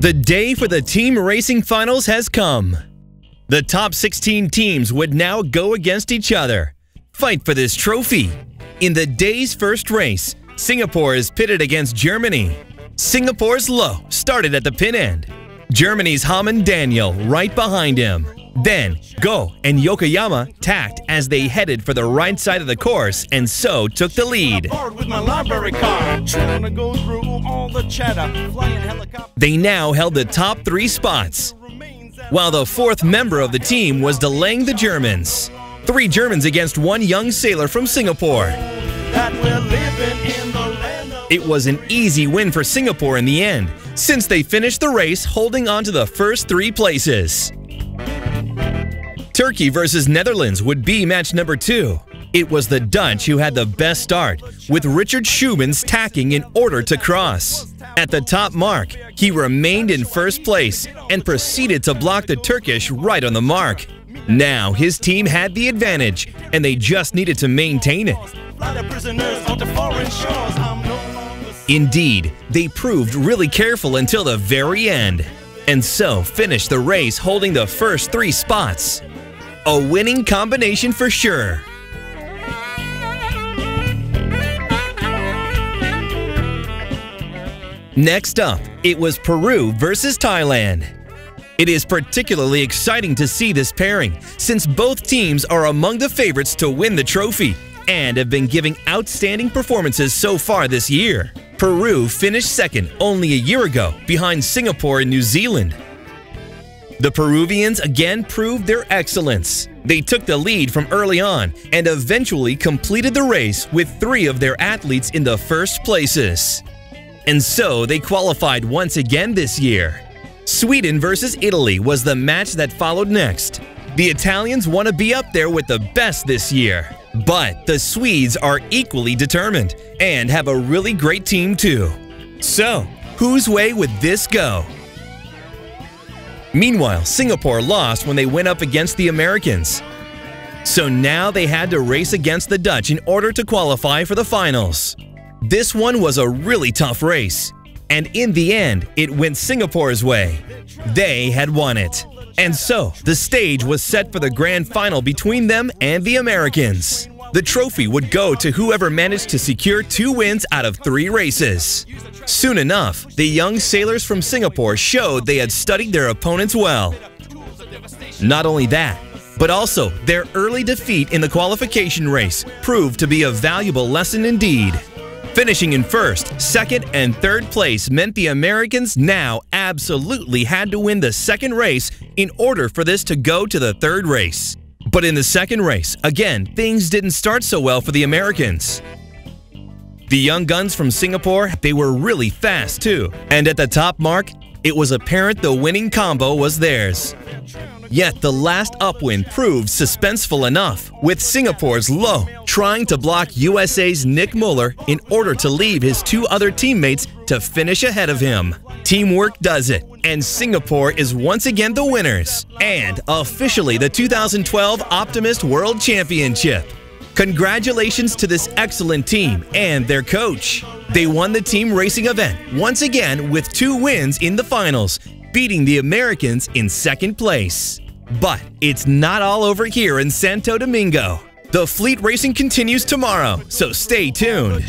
The day for the team racing finals has come. The top 16 teams would now go against each other, fight for this trophy. In the day's first race, Singapore is pitted against Germany. Singapore's Low started at the pit end. Germany's Haman Daniel right behind him. Then, Go and Yokoyama tacked as they headed for the right side of the course and so took the lead. They now held the top 3 spots, while the 4th member of the team was delaying the Germans. 3 Germans against 1 young sailor from Singapore. It was an easy win for Singapore in the end, since they finished the race holding on to the first 3 places. Turkey versus Netherlands would be match number 2. It was the Dutch who had the best start, with Richard Schumans tacking in order to cross. At the top mark, he remained in first place and proceeded to block the Turkish right on the mark. Now his team had the advantage, and they just needed to maintain it. Indeed, they proved really careful until the very end, and so finished the race holding the first 3 spots. A winning combination for sure. Next up, it was Peru versus Thailand. It is particularly exciting to see this pairing, since both teams are among the favorites to win the trophy and have been giving outstanding performances so far this year. Peru finished second only a year ago, behind Singapore and New Zealand. The Peruvians again proved their excellence. They took the lead from early on and eventually completed the race with 3 of their athletes in the first places. And so they qualified once again this year. Sweden versus Italy was the match that followed next. The Italians want to be up there with the best this year, but the Swedes are equally determined and have a really great team too. So, whose way would this go? Meanwhile, Singapore lost when they went up against the Americans. So now they had to race against the Dutch in order to qualify for the finals. This one was a really tough race, and in the end, it went Singapore's way. They had won it. And so, the stage was set for the grand final between them and the Americans. The trophy would go to whoever managed to secure 2 wins out of 3 races. Soon enough, the young sailors from Singapore showed they had studied their opponents well. Not only that, but also their early defeat in the qualification race proved to be a valuable lesson indeed. Finishing in 1st, 2nd, and 3rd place meant the Americans now absolutely had to win the 2nd race in order for this to go to the 3rd race. But in the 2nd race, again, things didn't start so well for the Americans. The young guns from Singapore, they were really fast too, and at the top mark, it was apparent the winning combo was theirs. Yet the last upwind proved suspenseful enough, with Singapore's Low trying to block USA's Nick Muller in order to leave his 2 other teammates to finish ahead of him. Teamwork does it, and Singapore is once again the winners, and officially the 2012 Optimist World Championship. Congratulations to this excellent team and their coach. They won the team racing event once again with 2 wins in the finals, beating the Americans in 2nd place. But it's not all over here in Santo Domingo. The fleet racing continues tomorrow, so stay tuned.